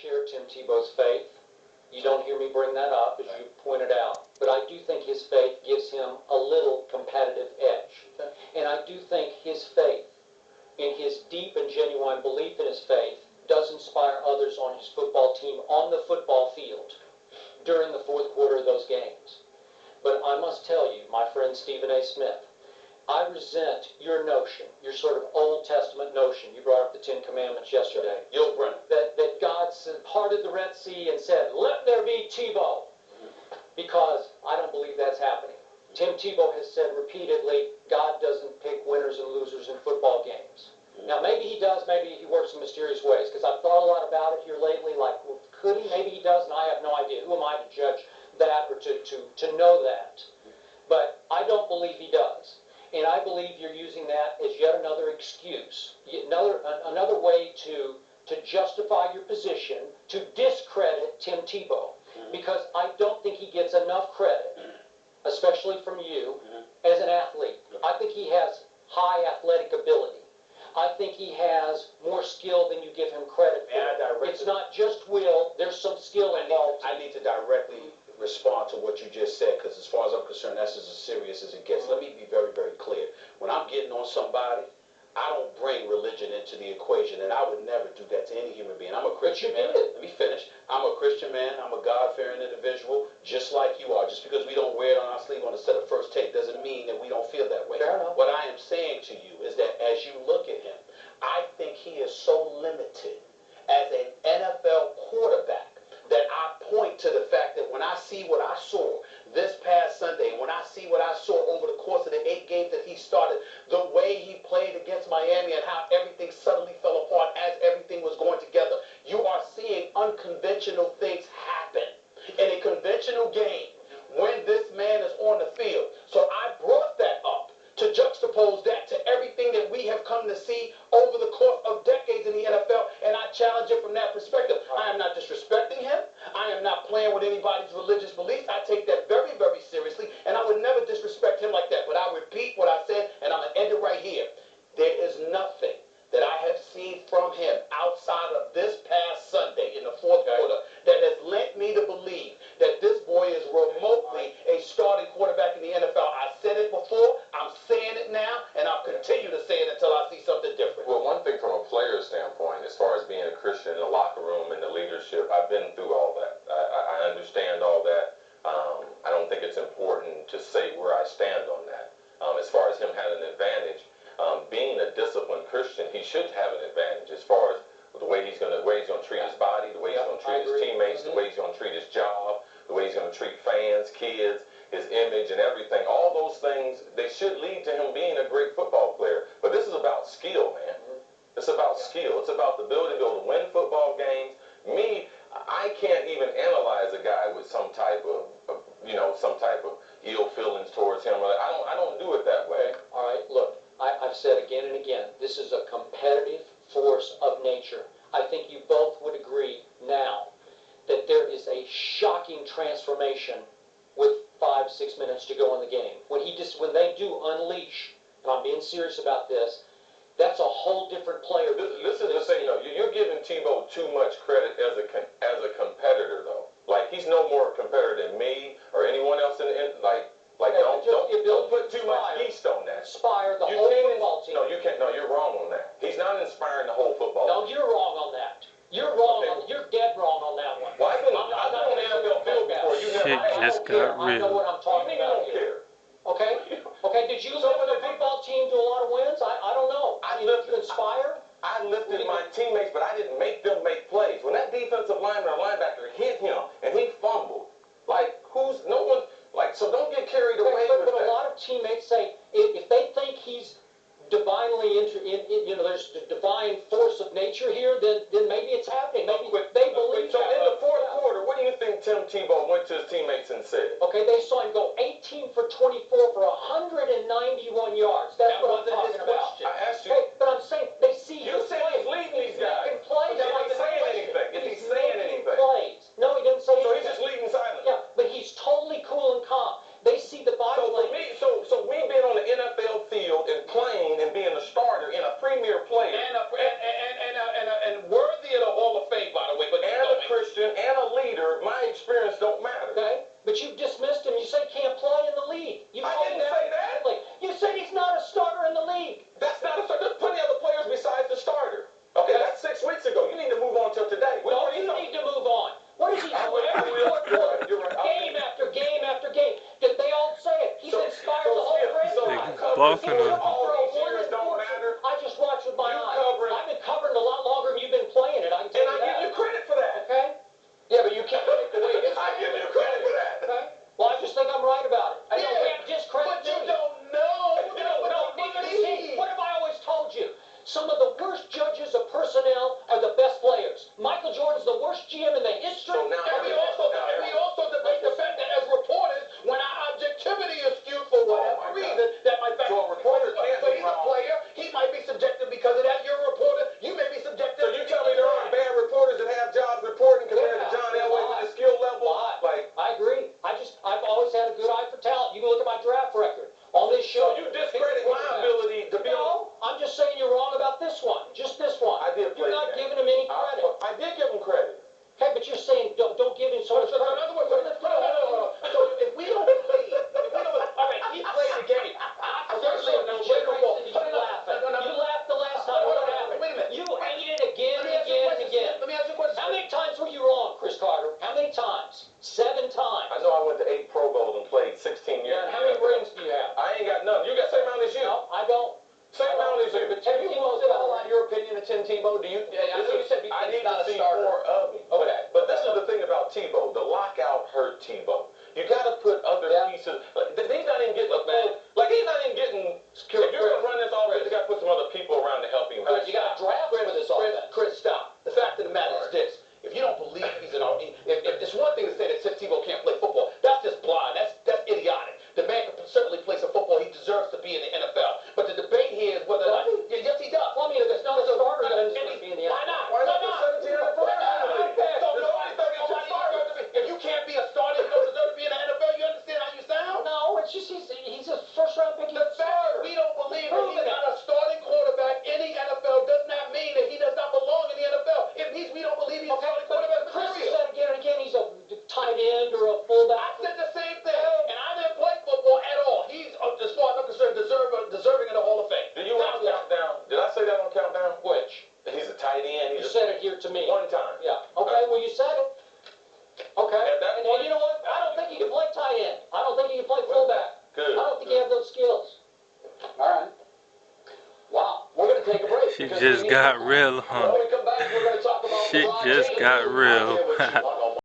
share Tim Tebow's faith. You don't hear me bring that up, as you pointed out. But I do think his faith gives him a little competitive edge. And I do think his faith, in his deep and genuine belief in his faith, does inspire others on his football team on the football field during the fourth quarter of those games. But I must tell you, my friend Stephen A. Smith, I resent your notion, your sort of Old Testament notion. You brought up the Ten Commandments yesterday. That God parted the Red Sea and said, "Let there be Tebow," because I don't believe that's happening. Tim Tebow has said repeatedly, God doesn't pick winners and losers in football games. Now, maybe he does, maybe he works in mysterious ways, because I've thought a lot about it here lately, like, well, could he? Maybe he does, and I have no idea. Who am I to judge that or to know that? But I don't believe he does. And I believe you're using that as yet another excuse, another way to justify your position, to discredit Tim Tebow, because I don't think he gets enough credit, especially from you, as an athlete. I think he has high athletic ability. I think he has more skill than you give him credit for. It's not just will, there's some skill involved. I need to directly respond to what you just said, because as far as I'm concerned, that's as serious as it gets. Let me be very, very clear. When I'm getting on somebody, I don't bring religion into the equation, and I would never do that to any human being. I'm a Christian man. Let me finish. I'm a Christian man. I'm a God-fearing individual, just like you are. Just because we don't wear it on our sleeve on a set of first take doesn't mean that we don't feel that way. Fair enough. What I am saying to you is that as you look at him, I think he is so limited as an NFL quarterback that I point to the fact that when I see what I saw this past Sunday, when I see what I saw over the course of the 8 games that he started, the way he played against Miami and how everything suddenly fell apart as everything was going together, you are seeing unconventional things happen in a conventional game when this man is on the field. So I brought that up to juxtapose that to everything that we have come to see over the course of decades in the NFL, and I challenge it from that perspective. I am not disrespecting him. I am not playing with anybody's religious beliefs. I take that very, very seriously, and I would never disrespect him like that. But I repeat what I said, and I'm going to end it right here. There is nothing that I have seen from him outside of this past Sunday in the fourth quarter that has led me to believe that this boy is remotely a starting quarterback in the NFL. I said it before, I'm saying it now, and I'll continue to say it until I see something different. Well, one thing from a player standpoint, as far as being a Christian in the locker room and the leadership, I've been through all that. I understand all that. I don't think it's important to say where I stand on that. As far as him having an advantage, being a disciplined Christian, he should have an advantage as far as the way he's going to treat his body, the way he's going to treat his teammates, the way he's going to treat his job, the way he's going to treat fans, kids, his image and everything. All those things, they should lead to him being a great football player. But this is about skill, man. It's about skill. It's about the ability to be able to win football games. Me, I can't even analyze a guy with some type of ill feelings towards him. I don't do it that way. All right, look, I've said again and again, this is a competitive force of nature. I think you both would agree now that there is a shocking transformation with 5-6 minutes to go in the game. When they do unleash, and I'm being serious about this, that's a whole different player. This is the thing, though. You're giving Tebow too much credit as a competitor, though. Like, he's no more a competitor than me or anyone else don't put too much yeast on that. Inspire the whole football team. No, you can't. No, you're wrong on that. He's not inspiring the whole football team. No, you're wrong on that. You're wrong. You're dead wrong on that one. Well, I've been on the NFL field before. I know what I'm talking about here. Okay? Okay, did you lift the football team to a lot of wins? I don't know. Did you inspire? I lifted my teammates, but I didn't make them make plays. When that defensive lineman or linebacker hit him and he fumbled, so don't get carried away with that. But a lot of teammates say if they think he's divinely there's the divine force of nature here, then maybe it's happening. Maybe they believe. So in the fourth quarter, what do you think Tim Tebow went to his teammates and said? Okay, they saw him go 18 for 24 for 191 yards. That's what I'm talking about. I asked you. Hey, but I'm saying they see you said he's leading these guys. Plays. Is he saying anything? Is he saying anything? Plays. No, he didn't say anything. So he's just leading silently. Yeah, but he's totally cool and calm. They see the body language. So me being on the NFL field and playing and being a starter and a premier player and worthy of the Hall of Fame, by the way. But and on till today. No, you need to move on. What does he do every fourth quarter? Game after game after game. Did they all say it? He's inspired the whole franchise. Buffing him. I just watched with my eyes. I've been covering a lot longer than you've been playing it. I can tell you that. And I give you credit for that. Okay? Yeah, but you can't take the way it is. I give you credit for that. Okay? Well, I just think I'm right about it. I don't think discredit but you don't know. No, neither does he. What have I always told you? Some of the worst judges of personnel are the best players. Michael Jordan's the worst GM in the history. So now And we also debate the fact that as reporters, when our objectivity is skewed for whatever reason, that might So a reporter can't so be he's a wrong. player, he might be subjective because of that. You're a reporter, you may be subjective. So you tell me there aren't bad reporters that have jobs reporting compared to John Elway with the skill level? Like, I agree. I've always had a good eye for talent. You can look at my draft record on this show. so you discredit my ability to be on. No, I'm just saying you're wrong about this one. Just this one. I did play You're not the game. giving him any credit. I did give him credit. Okay, but you're saying don't give him so much So in credit. other words, so if we don't believe, all right, he played the game. You laughed the last time. What happened? Wait a minute. You ate it again and again and again. Let me ask you a question. How many times were you wrong, Chris Carter? How many times? 7 times. I know I went to 8 Pro Bowls and played 16 years. Yeah, and how many rings do you have? I ain't got none. You got the same amount as you. No, I don't. Same amount as you. But Tim Tebow's got a lot. Your opinion of Tim Tebow? Do you? I know you said I need not to a see starter. more of him. Okay. But this is the thing about Tebow. The lockout hurt Tebow. You got to put other pieces. Like, he's not even getting a full. Like he's not even getting. If you're gonna run this offense, you got to put some other people around to help him. You got to draft for this offense. Chris, stop. The fact of the matter is this: if you don't believe he's an, if it's one thing to say that Tebow can't play football, that's just blind. That's idiotic. The man can certainly play some football. He deserves to be in the NFL. But the debate here is whether or not. Yes, he does. Well, I mean, if it's not a starter, then he's going to be in the Why NFL. not? Why not? There's 17 other players in the league. If you can't be a starter, you don't deserve to be in the NFL. You understand how you sound? No, it's just he's a first-round pick. The fact that we don't believe that he's not a starting quarterback in the NFL does not mean that he does not belong in the NFL. It means we don't believe he's a starting quarterback. Chris has said again and again he's a tight end or a fullback. I said the same thing, and I didn't play football at all. He's, as far as I'm concerned, deserving of the Hall of Fame. Did you watch Countdown? Did I say that on Countdown? Which? He's a tight end. You said it here to me. One time. Yeah. Okay, well, you said it. Okay. At that And point- you know what? I don't think he can play tight end. I don't think he can play fullback. Good. I don't think he has those skills. All right. Wow. We're going to take a break. She just got real, huh? When we come back, we're going to talk about Shit LeBron just James. got real. I'm here with you.